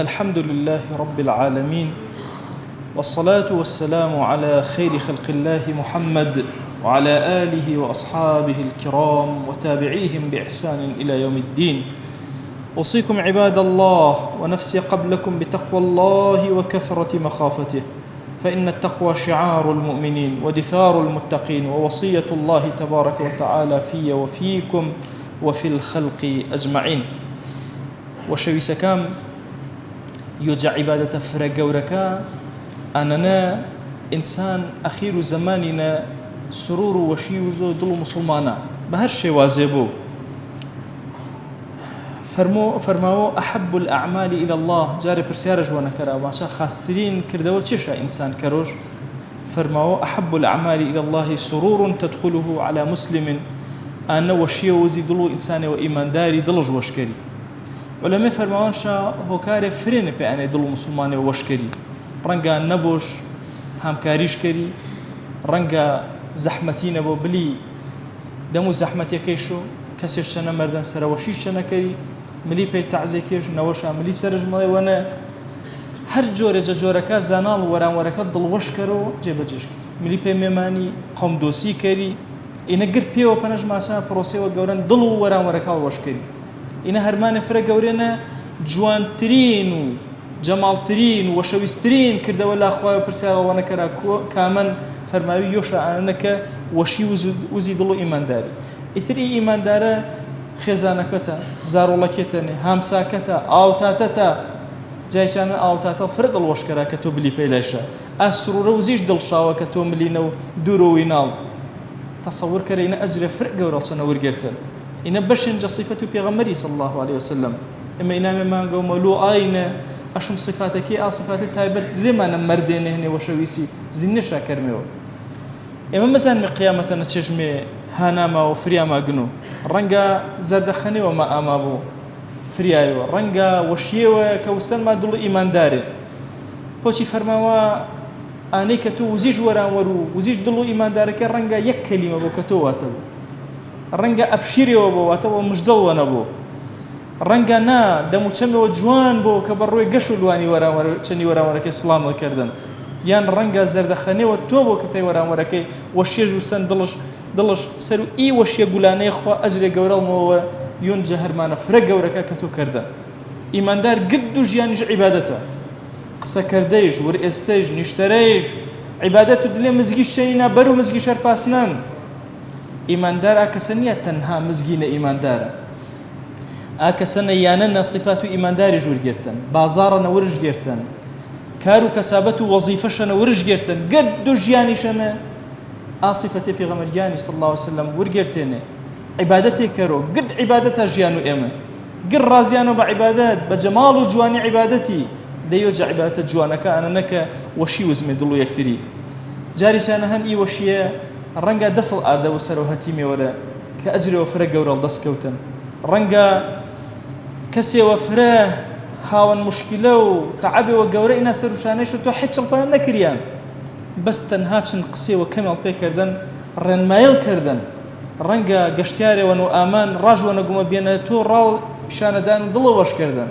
الحمد لله رب العالمين، والصلاة والسلام على خير خلق الله محمد وعلى آله وأصحابه الكرام وتابعيهم بإحسان إلى يوم الدين. أوصيكم عباد الله ونفسي قبلكم بتقوى الله وكثرة مخافته، فإن التقوى شعار المؤمنين ودثار المتقين، ووصية الله تبارك وتعالى في وفيكم وفي الخلق أجمعين. وشويسكام يوجع عبادة فرقوركا أننا إنسان أخير زماننا سرور وشيوزو دل مسلمانا بهرشي وازيبو فرماو أحب الأعمال إلى الله جاري برسيارة جوانا كرا واشا خاسترين كردوا تشيشا إنسان كروج. فرماو أحب الأعمال إلى الله سرور تدخله على مسلم أنا وشيوزي دلو إنسان وإيمان داري دلج وشكري. ولما فرماوان شا هوكاري فرين بأني دلو مسلمان وشكري رنگا نبوش همكاريش كري رنگا زحمتين ابو بلي دمو زحمتي كيشو كسيش شنا مردن سروشيش شنا كري ملي بي تعزيكيش نوشا ملي سرج ملي وانا هر جورة جوركا زانال وران وركا دل وشكرو جيبا جيشكري ملي بي ميماني قوم دوسي كري إنا قرد بيو بنج ماسا بروسي وقوران دلو وران وركا وشكري إنا هرمان فرق قورينا جوان ترين جمال ترين وشويسترين كرده ولا أخوة برسالة وانا كرا كامن فرماوي يوشا أنك وشي وزيد الله إيمان داري إتري إيمان داري خزانكتا زارولكتني همساكتا آوتاتتا جاي كان آوتاتا فرد الوشكرا كتو بلي بيلاشا أسرور وزيج دل شاوة كتو ملينو دورو وينال تصور كرينا أجري فرق ورالسنا ورقرتن إنا بشن جصيفة بيغمري صلى الله عليه وسلم إما إنا مما قوموا أين أشم صفاتك صفات تايبت لما نمردين هنا وشويسي زين شاكر ميو إما مثلا قيامة نتشجمي هاناما وفرياما قنو رنقا زردخني وما أمابو فريايو رنقا وشيوة كوستان ما دلو إيمان داري بوشي فرماوا آني كتو وزيج وران ورو وزيج دلو إيمان داري كرنقا يك كلمة بو كتو واتبو رنقا أبشيري وبو واتبو مجدل ونبو رنگا نا دمو چمي وجوان بو كبروي قشو الواني ورا چني ورا كي اسلام الكردن يان رنگا زردخاني وتوبو كبي ورا كي وشيج وسن دلش سرو اي وشي غلاني خو اجري غورل مو يون جهر ما نفرق ورا كتو كردن ايماندار قدو جيان عبادته قصه كرديج ور استيج نشتريج عبادته دلي مزقي شينا برو مزقي شر باسنان ايماندار اكسنيه تنها مزقينا ايماندار أكسنا ياننا صفات إيمان داري جور جرتن بازارنا ورج جرتن كارو كسابته وظيفشنا ورج جرتن قد جياني شنا صفة بيغمرياني صلى الله عليه وسلم ورجرتني عبادتي كارو قد عبادتها جيانو إما قد رازيانو بعبادات بجمال جواني عبادتي ديوجا عبادة جوانك أنا نك وشي وزمي دلو يكتري جاري شانا هن وشي رنقا دصل آدا وسرو هتيمي ورا كأجري وفرق ورا الدس كوتن رنقا كسي وفراه خاون مشكلة وتعبي وقورئنا سروشانيش وتو حيتش البان نكريان بس تنهاتشن قسي وكمل بي كردن رن مايل كردن رنقا قشتياري ونو آمان راج ونقوم بينا تو راو شان دان دلو وش كردن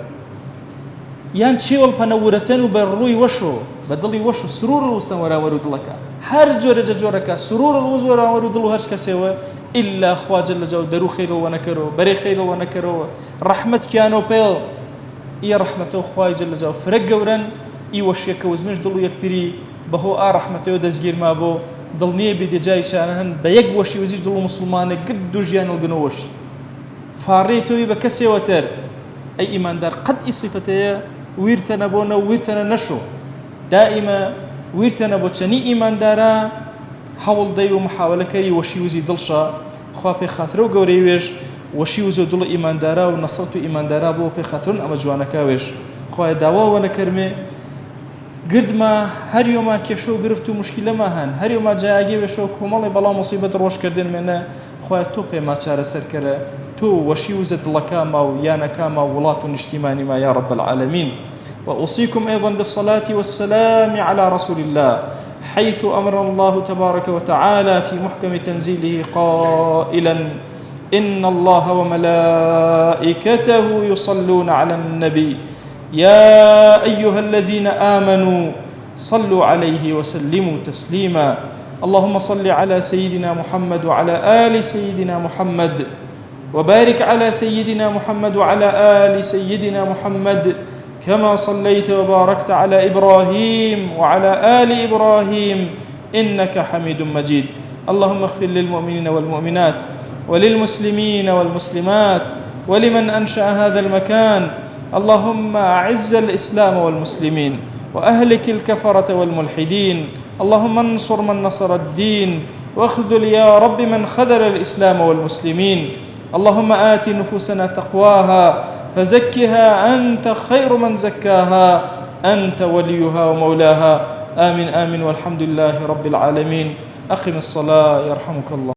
يان تشيول بانورتن وبروي وشو بدلي وشو سرور الوستن ورا ورو دلكا هر جورة جوركا سرور الوز ورا ورو دلو هرش كسيوه إلا أخوة جل جو درو خير ونكرو بري خير ونكرو رحمة كيانو بيل إيا رحمة أخوة جل جو فرق ورن إي وشيك وزمنش دلو يكتري بهو رحمة دزجير ما بو ضلني بدي جاي شانهن بيق وشي وزيج دلو مسلمان قد جيان القنوش فاريتو بكسي وتر أي إيمان دار قد صفتها ويرتنا بونا ويرتنا نشو دائما ويرتنا بوتشني إيمان دارا حاول ضيو محاولة كري وشي وزي دلشا خوا بي خاطرو قوري ويش وشي وزو دل إيمان دارا ونصرتو إيمان دارا بو بي خاطرون أما جوانكا ويش خوا داوا ونكرمي قرد ما هر يوم كيشو قرفتو مشكلة ما هن هر يوم جاياقي ويشو كومالي بلا مصيبة روش كردين منا خوا تو بي ما چار سر كرا تو وشي وزو دلكا ما ويانكا ما ولاتو نجتماني ما يا رب العالمين. وأوصيكم أيضا بالصلاة والسلام على رسول الله حيث أمر الله تبارك وتعالى في محكم تنزيله قائلا إن الله وملائكته يصلون على النبي يا أيها الذين آمنوا صلوا عليه وسلموا تسليما. اللهم صل على سيدنا محمد وعلى آل سيدنا محمد، وبارك على سيدنا محمد وعلى آل سيدنا محمد كما صليت وباركت على إبراهيم وعلى آل إبراهيم إنك حميد مجيد. اللهم اغفر للمؤمنين والمؤمنات وللمسلمين والمسلمات ولمن أنشأ هذا المكان. اللهم أعز الإسلام والمسلمين وأهلك الكفرة والملحدين. اللهم انصر من نصر الدين، واخذل يا رب من خذل الإسلام والمسلمين. اللهم آت نفوسنا تقواها فزكها أنت خير من زكاها، أنت وليها ومولاها. آمين آمين والحمد لله رب العالمين. أقم الصلاة يرحمك الله.